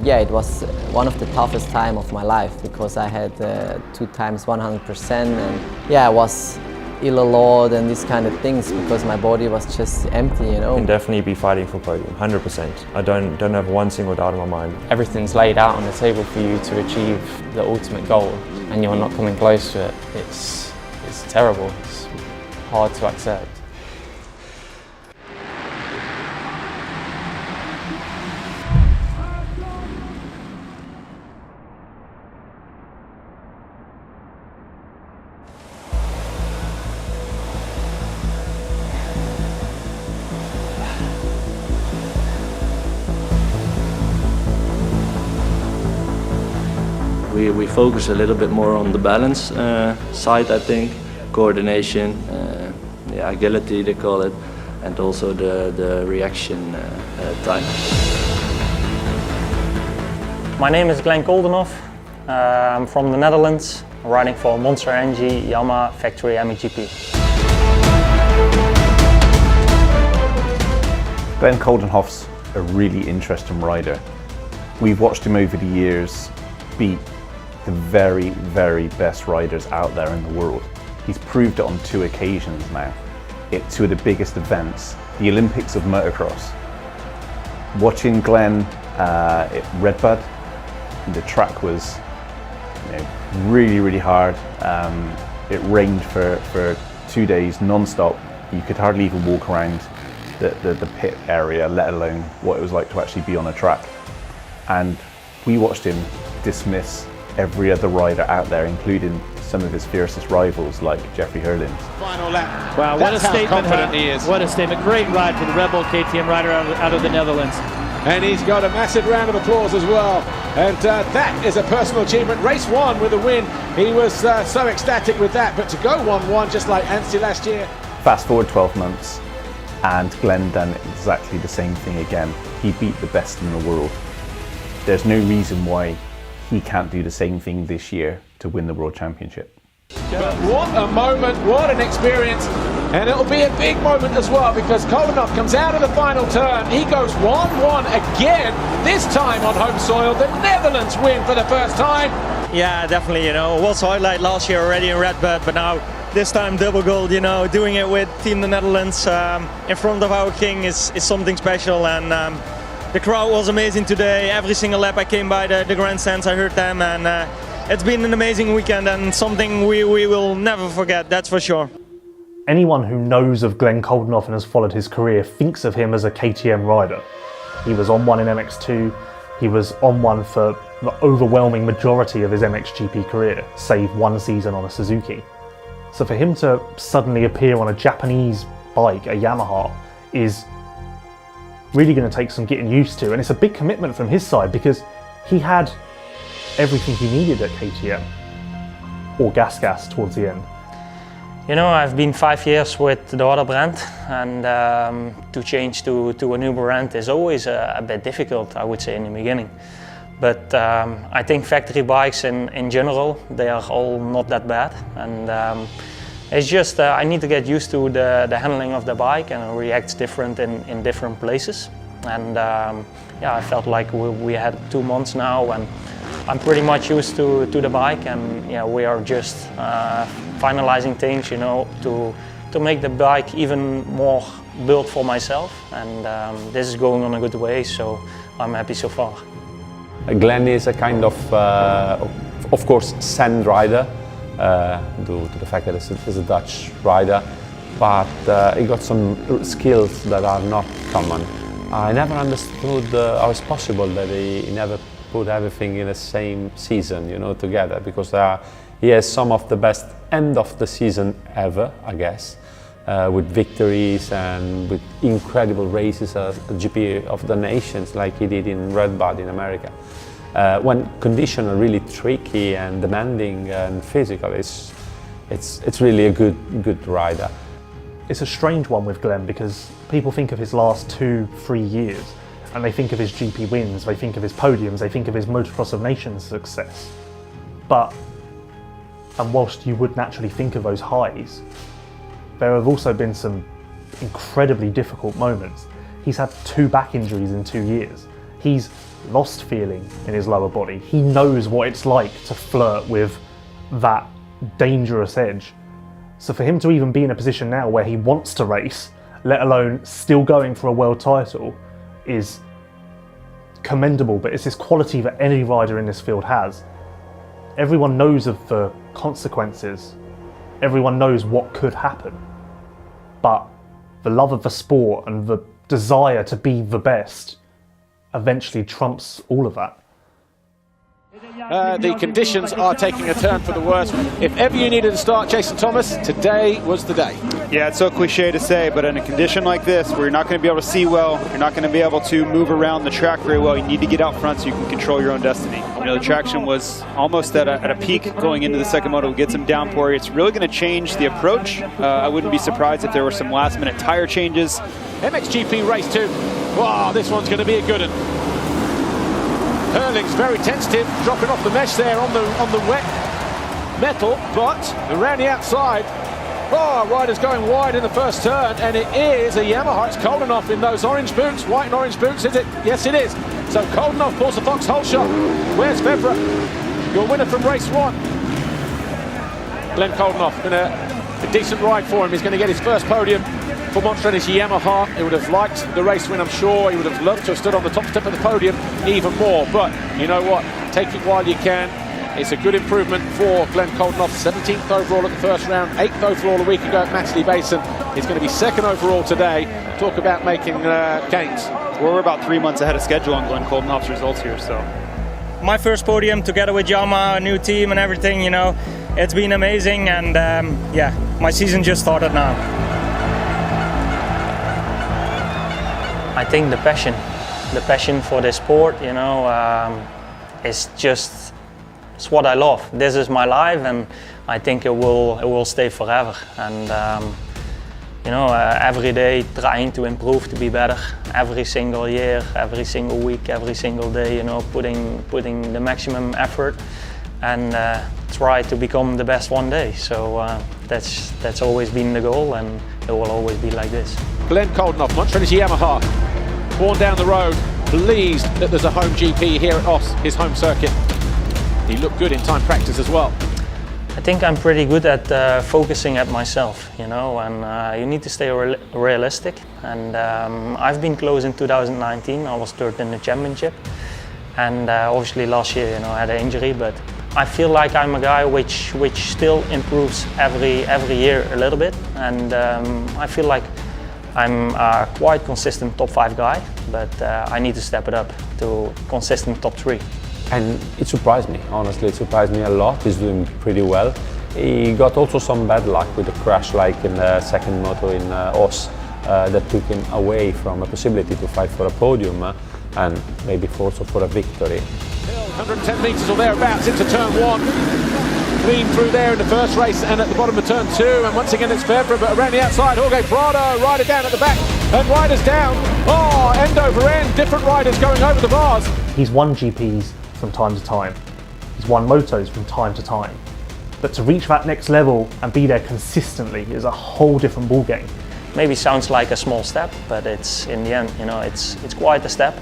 Yeah, it was one of the toughest time of my life because I had 2 times 100% and yeah, I was ill a lot and these kind of things because my body was just empty, you know. I can definitely be fighting for podium, 100%. I don't have one single doubt in my mind. Everything's laid out on the table for you to achieve the ultimate goal and you're not coming close to it. It's terrible, it's hard to accept. We focus a little bit more on the balance side, I think, coordination, agility they call it, and also the reaction time. My name is Glenn Koldenhoff. I'm from the Netherlands, riding for Monster Energy Yamaha Factory MXGP. Glenn Koldenhoff's a really interesting rider. We've watched him over the years beat the very, very best riders out there in the world. He's proved it on 2 occasions now. At 2 of the biggest events, the Olympics of motocross. Watching Glenn at Redbud, the track was really, really hard. It rained for 2 days non-stop. You could hardly even walk around the pit area, let alone what it was like to actually be on a track. And we watched him dismiss every other rider out there, including some of his fiercest rivals like Jeffrey Herlings. Final lap. Wow, what a statement! Confident he is. What a statement! Great ride for the Red Bull KTM rider out of the Netherlands. And he's got a massive round of applause as well. And that is a personal achievement. Race 1 with a win. He was so ecstatic with that. But to go 1-1 just like Anstey last year. Fast forward 12 months, and Glenn done exactly the same thing again. He beat the best in the world. There's no reason why he can't do the same thing this year to win the World Championship. But what a moment, what an experience. And it'll be a big moment as well because Koldenhoff comes out of the final turn. He goes 1-1 again, this time on home soil. The Netherlands win for the first time. Yeah, definitely, it was highlight last year already in Redbud, but now this time double gold, doing it with Team the Netherlands in front of our king is something special. And the crowd was amazing today. Every single lap I came by the grandstands, I heard them, and it's been an amazing weekend and something we will never forget, that's for sure. Anyone who knows of Glenn Koldenhoff and has followed his career thinks of him as a KTM rider. He was on one in MX2, he was on one for the overwhelming majority of his MXGP career, save 1 season on a Suzuki. So for him to suddenly appear on a Japanese bike, a Yamaha, is really going to take some getting used to, and it's a big commitment from his side because he had everything he needed at KTM, or Gas towards the end. I've been 5 years with the other brand, and to change to a new brand is always a bit difficult, I would say, in the beginning. But I think factory bikes in general, they are all not that bad, and it's just I need to get used to the handling of the bike, and it reacts different in different places. And yeah, I felt like we had 2 months now, and I'm pretty much used to the bike, and yeah, we are just finalizing things, to make the bike even more built for myself. And this is going on a good way, so I'm happy so far. Glenn is a kind of course, sand rider, due to the fact that he's a Dutch rider, but he got some skills that are not common. I never understood how it's possible that he never put everything in the same season, together, because he has some of the best end of the season ever, I guess, with victories and with incredible races at the GP of the Nations, like he did in Redbud in America. When conditions are really tricky and demanding and physical, it's really a good rider. It's a strange one with Glenn because people think of his last 2-3 years and they think of his GP wins, they think of his podiums, they think of his Motocross of Nations success. And whilst you would naturally think of those highs, there have also been some incredibly difficult moments. He's had 2 back injuries in 2 years. He's lost feeling in his lower body. He knows what it's like to flirt with that dangerous edge. So for him to even be in a position now where he wants to race, let alone still going for a world title, is commendable, but it's this quality that any rider in this field has. Everyone knows of the consequences. Everyone knows what could happen. But the love of the sport and the desire to be the best eventually trumps all of that. The conditions are taking a turn for the worse. If ever you needed to start Jason Thomas, today was the day. Yeah, it's so cliche to say, but in a condition like this, where you're not going to be able to see well, you're not going to be able to move around the track very well, you need to get out front so you can control your own destiny. You know, the traction was almost at a peak going into the second moto. Get some downpour. It's really going to change the approach. I wouldn't be surprised if there were some last-minute tire changes. MXGP race 2. Wow, this one's going to be a good one. Hurling's very tentative, dropping off the mesh there on the wet metal, but around the outside, rider's going wide in the first turn, and it is a Yamaha. It's Koldenhoff in those orange boots, white and orange boots, is it? Yes, it is. So Koldenhoff pulls the foxhole shot. Where's Febvre? Your winner from race 1. Glenn Koldenhoff, been a decent ride for him. He's going to get his first podium for Monster Energy Yamaha. He would have liked the race win, I'm sure. He would have loved to have stood on the top step of the podium even more. But you know what? Take it while you can. It's a good improvement for Glenn Koldenhoff. 17th overall at the first round, 8th overall a week ago at Matchley Basin. He's going to be 2nd overall today. Talk about making gains. We're about 3 months ahead of schedule on Glenn Koldenhoff's results here, so. My first podium together with Yamaha, a new team and everything, you know. It's been amazing, and yeah, my season just started now. I think the passion for this sport, you know, it's what I love. This is my life, and I think it will stay forever. And you know, every day trying to improve, to be better. Every single year, every single week, every single day, you know, putting the maximum effort, and try to become the best one day. So that's always been the goal, and it will always be like this. Glenn Koldenhoff, Monster Energy Yamaha, born down the road, pleased that there's a home GP here at Os, his home circuit. He looked good in time practice as well. I think I'm pretty good at focusing at myself, you know, and you need to stay realistic. And I've been close in 2019. I was 3rd in the championship, and obviously last year, you know, I had an injury, but I feel like I'm a guy which still improves every year a little bit, and I feel like I'm a quite consistent top 5 guy, but I need to step it up to consistent top 3. And it surprised me, honestly, it surprised me a lot. He's doing pretty well. He got also some bad luck with a crash like in the second moto in Os that took him away from a possibility to fight for a podium and maybe also for a victory. 110 metres or thereabouts into turn 1. Clean through there in the first race and at the bottom of turn 2, and once again it's Febvre, but around the outside, Jorge Prado, rider down at the back, and riders down. Oh, end over end, different riders going over the bars. He's won GPs from time to time. He's won motos from time to time. But to reach that next level and be there consistently is a whole different ballgame. Maybe sounds like a small step, but it's in the end, you know, it's quite a step.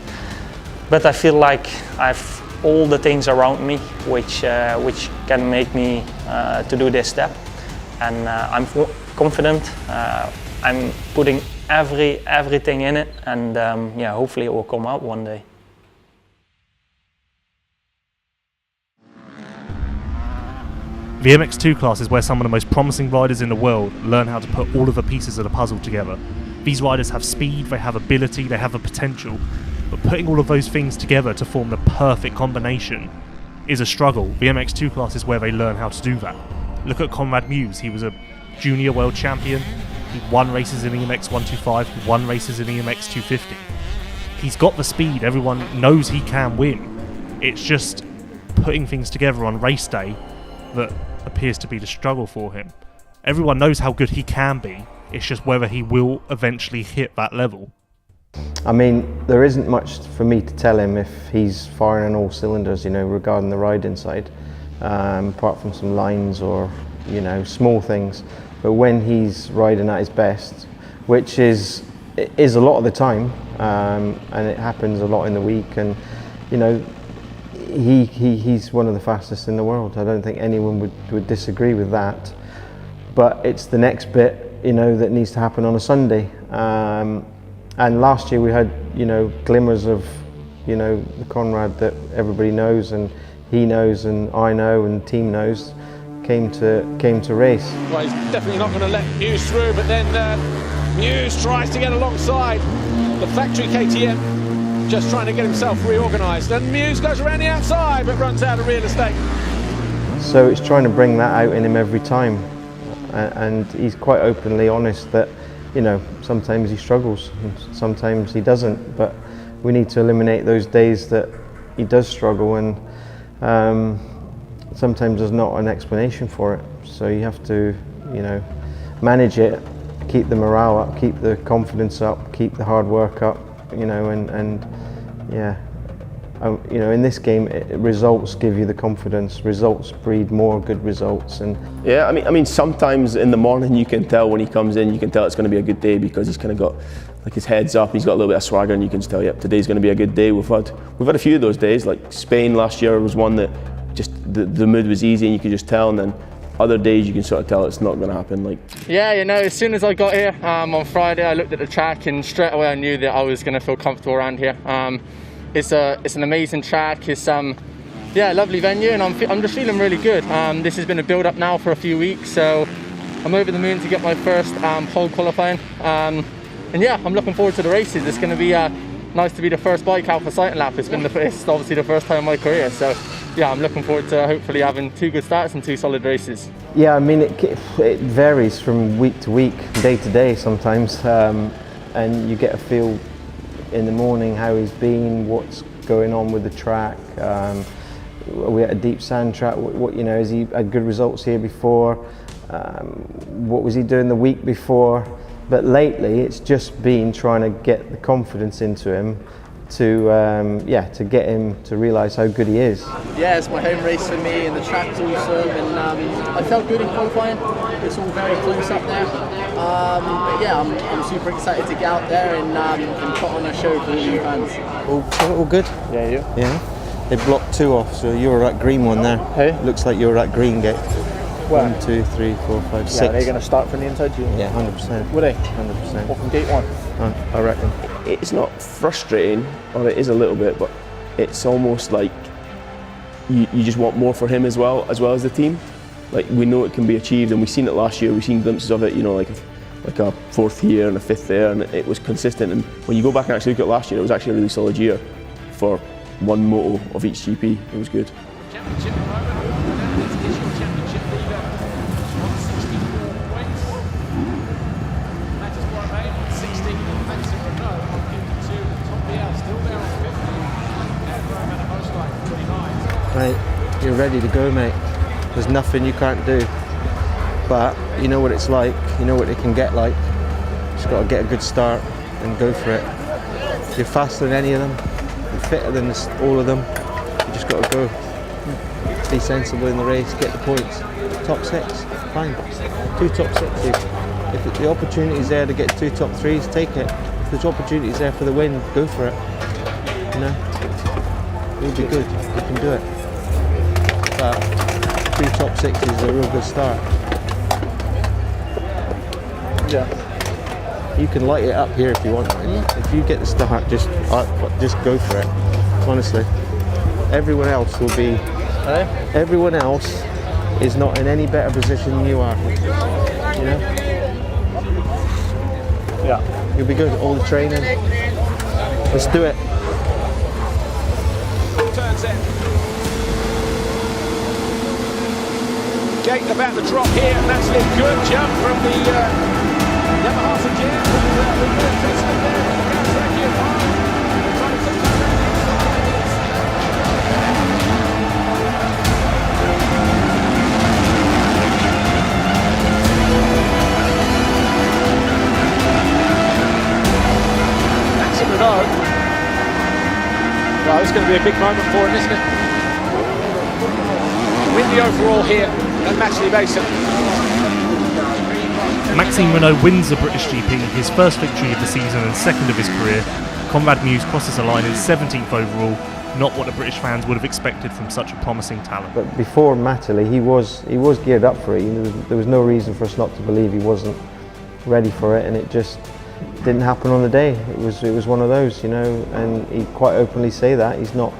But I feel like I've all the things around me which can make me to do this step, and I'm confident. I'm putting everything in it, and yeah, hopefully it will come out one day. The MX2 class is where some of the most promising riders in the world learn how to put all of the pieces of the puzzle together. These riders have speed, they have ability, they have the potential, but putting all of those things together to form the perfect combination is a struggle. The MX2 class is where they learn how to do that. Look at Conrad Mewse. He was a junior world champion. He won races in the EMX 125, he won races in the EMX 250. He's got the speed, everyone knows he can win. It's just putting things together on race day that appears to be the struggle for him. Everyone knows how good he can be, it's just whether he will eventually hit that level. I mean, there isn't much for me to tell him if he's firing on all cylinders, you know, regarding the riding side, apart from some lines or, you know, small things. But when he's riding at his best, which is a lot of the time, and it happens a lot in the week. And you know, he's one of the fastest in the world. I don't think anyone would disagree with that. But it's the next bit, you know, that needs to happen on a Sunday. And last year we had, you know, glimmers of, you know, the Conrad that everybody knows and he knows and I know and the team knows came to race. Well, he's definitely not going to let Muse through, but then Muse tries to get alongside the factory KTM, just trying to get himself reorganised. And Muse goes around the outside, but runs out of real estate. So it's trying to bring that out in him every time. And he's quite openly honest that, you know, sometimes he struggles, and sometimes he doesn't, but we need to eliminate those days that he does struggle, and sometimes there's not an explanation for it. So you have to, you know, manage it, keep the morale up, keep the confidence up, keep the hard work up, you know, and yeah. You know, in this game, results give you the confidence. Results breed more good results, and yeah, I mean, sometimes in the morning you can tell when he comes in, you can tell it's going to be a good day because he's kind of got like his head's up, he's got a little bit of swagger, and you can just tell, yep, today's going to be a good day. We've had a few of those days. Like Spain last year was one that just the mood was easy, and you could just tell. And then other days you can sort of tell it's not going to happen. Like yeah, you know, as soon as I got here on Friday, I looked at the track, and straight away I knew that I was going to feel comfortable around here. It's an amazing track. It's yeah, lovely venue, and I'm just feeling really good. This has been a build up now for a few weeks, so I'm over the moon to get my first pole qualifying. And yeah, I'm looking forward to the races. It's going to be nice to be the first bike out for Sight and Lap. It's obviously the first time in my career, so yeah, I'm looking forward to hopefully having 2 good starts and 2 solid races. Yeah, I mean, it varies from week to week, day to day sometimes, and you get a feel in the morning how he's been, what's going on with the track. Are we at a deep sand track? What you know, has he had good results here before? What was he doing the week before? But lately, it's just been trying to get the confidence into him to to get him to realise how good he is. Yeah, it's my home race for me, and the track's awesome, and I felt good in qualifying. It's all very close up there. But yeah, I'm super excited to get out there and put on a show for all you fans. All good? Yeah, you? Yeah. They blocked 2 off, so you were that green one there. Hey? Looks like you were that green gate. Where? 1, 2, 3, 4, 5, 6. Yeah, are they going to start from the inside? Yeah, 100%. Were they? 100%. What, from gate 1? I reckon. it's not frustrating, or it is a little bit, but it's almost like you just want more for him as well as the team. Like, we know it can be achieved, and we've seen it last year. We've seen glimpses of it, you know, like a 4th here and a 5th there, and it was consistent. And when you go back and actually look at last year, it was actually a really solid year for one moto of each GP. It was good. Right, you're ready to go, mate. There's nothing you can't do. But you know what it's like, you know what it can get like. Just got to get a good start and go for it. You're faster than any of them, you're fitter than all of them. You just got to go. Be sensible in the race, get the points. Top 6, fine. 2 top 6s. If the opportunity's there to get 2 top 3s, take it. If the opportunity's there for the win, go for it. You know, you'll be good. You can do it. But 2 top 6s is a real good start. Yeah. You can light it up here if you want. If you get the start, just go for it. Honestly, everyone else will be. Everyone else is not in any better position than you are. You know. Yeah. You'll be good. All the training. Let's do it. Turns in. Gate about to drop here, and that's a good jump from the Yamaha Jam. That's a Renault. Well, it's going to be a big moment for him, isn't it? To win the overall here at Matchley Basin. Maxime Renault wins the British GP, his first victory of the season and second of his career. Conrad Mewse crosses the line in 17th overall, not what the British fans would have expected from such a promising talent. But before Matterley, he was geared up for it. There was no reason for us not to believe he wasn't ready for it, and it just didn't happen on the day. It was one of those, you know, and he quite openly say that. He's not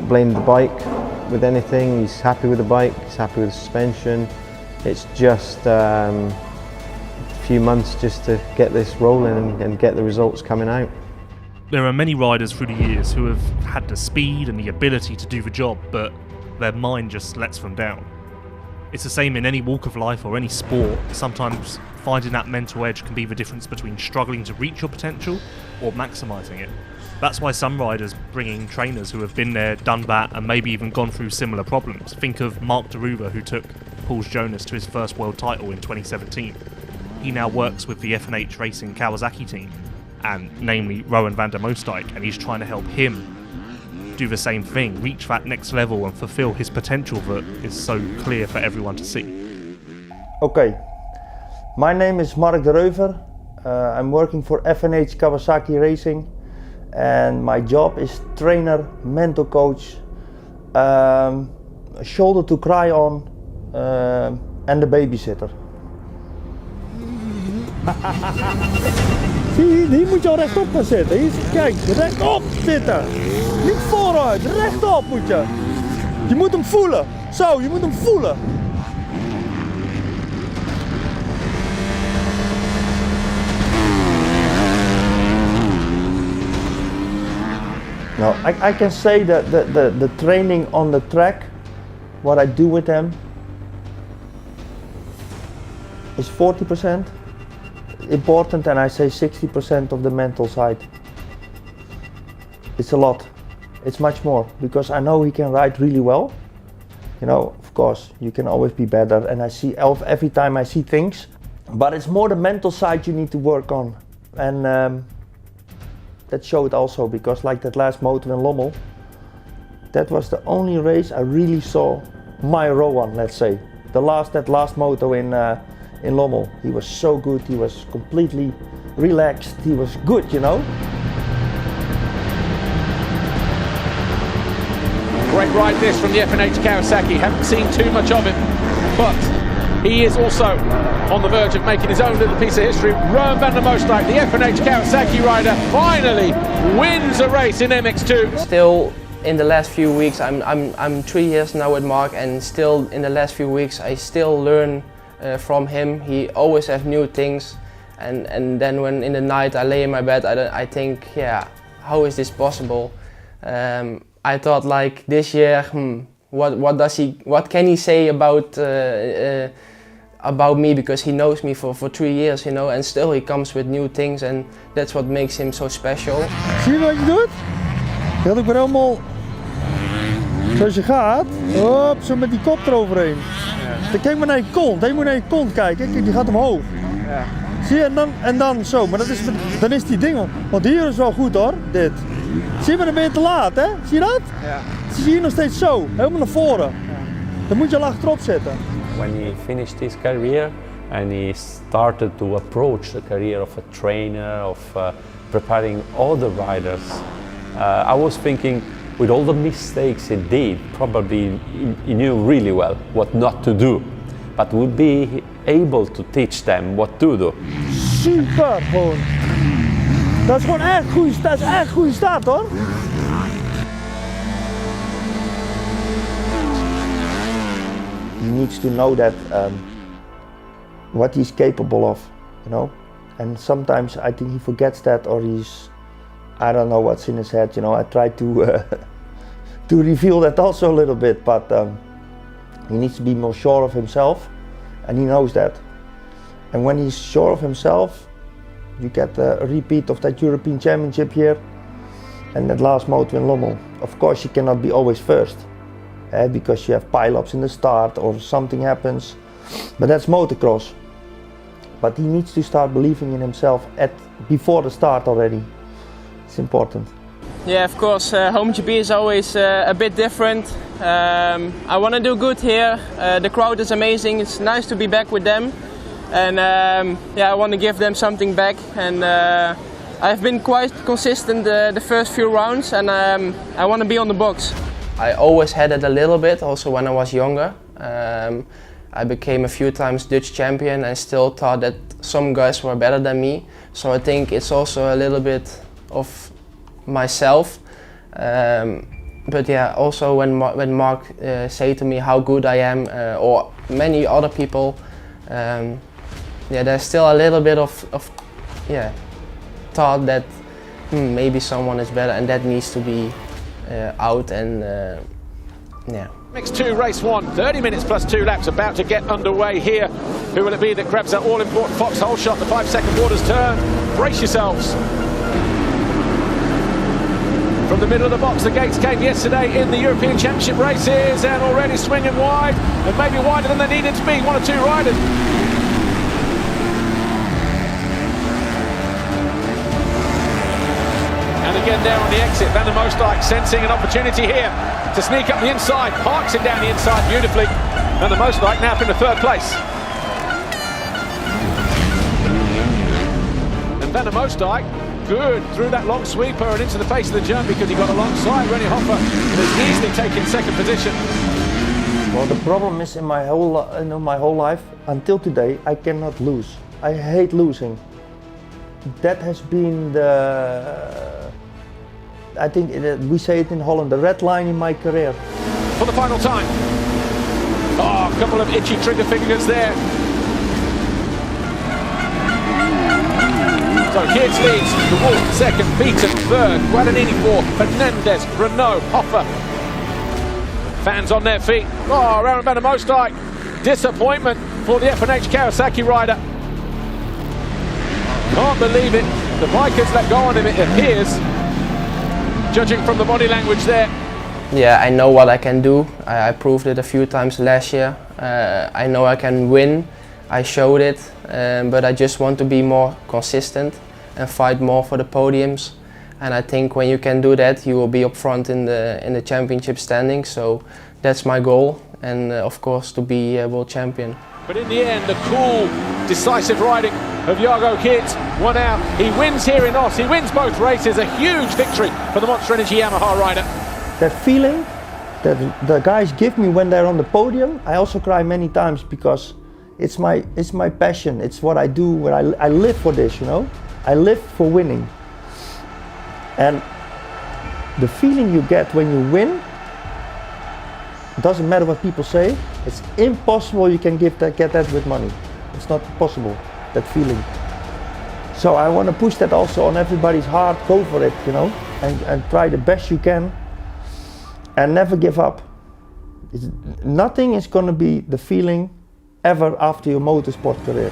blamed the bike with anything. He's happy with the bike, he's happy with the suspension. It's just a few months just to get this rolling and get the results coming out. There are many riders through the years who have had the speed and the ability to do the job, but their mind just lets them down. It's the same in any walk of life or any sport. Sometimes finding that mental edge can be the difference between struggling to reach your potential or maximising it. That's why some riders bring in trainers who have been there, done that, and maybe even gone through similar problems. Think of Mark Deruva, who took Paul's Jonas to his first world title in 2017. He now works with the F&H Racing Kawasaki team, and namely Rowan van der Moosdijk, and he's trying to help him do the same thing, reach that next level and fulfill his potential that is so clear for everyone to see. Okay, my name is Mark Deruva. I'm working for F&H Kawasaki Racing, and my job is trainer, mental coach, shoulder to cry on, and the babysitter. Zie, hier moet je al rechtop gaan zitten. Hier, kijk, rechtop zitten. Niet vooruit, rechtop moet je. Je moet hem voelen. Zo, je moet hem voelen. No, I can say that the training on the track, what I do with them, is 40% important, and I say 60% of the mental side. It's a lot. It's much more, because I know he can ride really well. You know, of course, you can always be better, and I see every time I see things, but it's more the mental side you need to work on. And that showed also, because like that last moto in Lommel, that was the only race I really saw my Rowan, let's say. That last moto in Lommel. He was so good, he was completely relaxed, he was good, you know. Great ride this from the F&H Kawasaki. Haven't seen too much of him, but he is also on the verge of making his own little piece of history. Rowan van der Moosdijk, the F&H Kawasaki rider, finally wins a race in MX2. Still in the last few weeks, I'm 3 years now with Mark, and still in the last few weeks I still learn from him. He always has new things, and then when in the night I lay in my bed, I think, yeah, how is this possible? I thought, like, this year, what can he say about me, because he knows me for 3 years, you know, and still he comes with new things, and that's what makes him so special. Zie je wat je doet? Je gaat ook weer helemaal zoals je gaat. Hop, zo met die kop eroverheen. Ja. Dan kijk maar naar je kont. Je moet naar je kont kijken. Kijk, die gaat omhoog. Ja. Zie je, en dan zo. Maar dan is die ding. Want hier is wel goed hoor, dit. Zie je, maar dan ben je te laat, hè? Zie je dat? Ja. Zie je hier nog steeds zo, helemaal naar voren. Ja. Dan moet je al achterop zitten. When he finished his career and he started to approach the career of a trainer, of preparing other riders, I was thinking, with all the mistakes he did, probably he knew really well what not to do, but would be able to teach them what to do. Super gewoon. Dat is gewoon echt goede start hoor. He needs to know that what he's capable of, you know. And sometimes I think he forgets that, or I don't know what's in his head, you know. I try to reveal that also a little bit, but he needs to be more sure of himself, and he knows that. And when he's sure of himself, you get a repeat of that European Championship here and that last moto in Lommel. Of course, you cannot be always first, because you have pile-ups in the start or something happens, but that's motocross. But he needs to start believing in himself before the start already. It's important. Yeah, of course, home GP is always a bit different. I want to do good here. The crowd is amazing. It's nice to be back with them. And yeah, I want to give them something back. And I've been quite consistent the first few rounds, and I want to be on the box. I always had it a little bit, also when I was younger. I became a few times Dutch champion and still thought that some guys were better than me. So I think it's also a little bit of myself. But yeah, also when Mark said to me how good I am, or many other people, yeah, there's still a little bit of thought that maybe someone is better, and that needs to be out. And yeah. MX2 race 1, 30 minutes plus 2 laps about to get underway here. Who will it be that grabs that all-important foxhole shot? The 5-second quarters turn. Brace yourselves. From the middle of the box, the gates came yesterday in the European Championship races, and already swinging wide, and maybe wider than they needed to be, 1 or 2 riders. And again there on the exit, Van der Moosdijk sensing an opportunity here to sneak up the inside, parks it down the inside beautifully. Van der Moosdijk now up into 3rd place. And Van der Moosdijk, good through that long sweeper and into the face of the jump because he got alongside Rennie Hoffer and has easily taken 2nd position. Well, the problem is in my whole life, until today, I cannot lose. I hate losing. That has been I think we say it in Holland, the red line in my career. For the final time. Oh, a couple of itchy trigger fingers there. So Geerts leads, De Wolf 2nd, Beaton 3rd, Guadagnini 4th, Fernandez, Renault, Hoffer. Fans on their feet. Oh, Aaron Van der Moosdijk. Disappointment for the F1H Kawasaki rider. Can't believe it. The bikers let go on him, it appears. Judging from the body language there. Yeah, I know what I can do. I proved it a few times last year. I know I can win. I showed it, but I just want to be more consistent and fight more for the podiums. And I think when you can do that, you will be up front in the championship standing. So that's my goal, and of course to be a world champion. But in the end, the cool, decisive riding of Jago Geerts won out. He wins here in Os. He wins both races. A huge victory for the Monster Energy Yamaha rider. That feeling that the guys give me when they're on the podium, I also cry many times because it's my passion. It's what I do. When I live for this, you know. I live for winning. And the feeling you get when you win, doesn't matter what people say, it's impossible you can get that with money. It's not possible, that feeling. So I want to push that also on everybody's heart, go for it, you know, and try the best you can and never give up. Nothing is going to be the feeling ever after your motorsport career.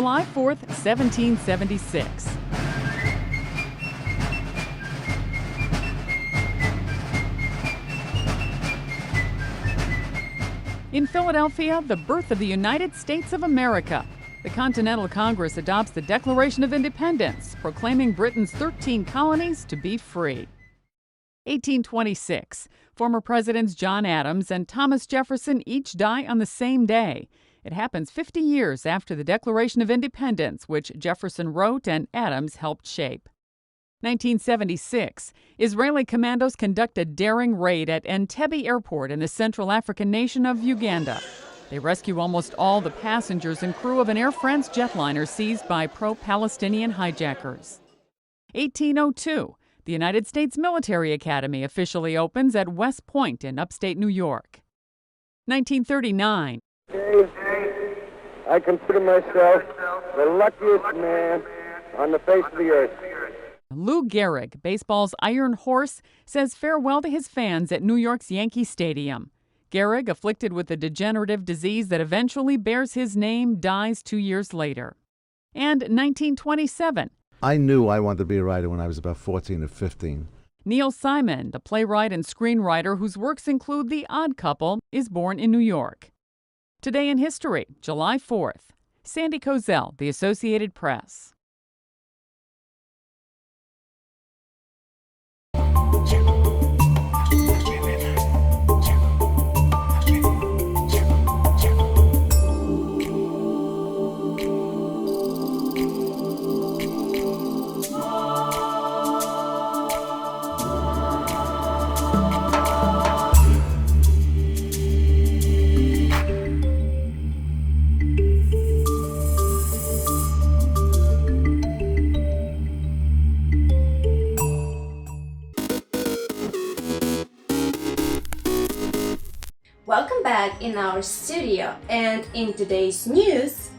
July 4th, 1776. In Philadelphia, the birth of the United States of America. The Continental Congress adopts the Declaration of Independence, proclaiming Britain's 13 colonies to be free. 1826. Former Presidents John Adams and Thomas Jefferson each die on the same day. It happens 50 years after the Declaration of Independence, which Jefferson wrote and Adams helped shape. 1976. Israeli commandos conduct a daring raid at Entebbe Airport in the Central African nation of Uganda. They rescue almost all the passengers and crew of an Air France jetliner seized by pro-Palestinian hijackers. 1802. The United States Military Academy officially opens at West Point in upstate New York. 1939. I consider myself the luckiest man on the face of the earth. Lou Gehrig, baseball's Iron Horse, says farewell to his fans at New York's Yankee Stadium. Gehrig, afflicted with a degenerative disease that eventually bears his name, dies 2 years later. And 1927. I knew I wanted to be a writer when I was about 14 or 15. Neil Simon, the playwright and screenwriter whose works include The Odd Couple, is born in New York. Today in history, July 4th. Sandy Kozel, The Associated Press. Welcome back in our studio, and in today's news,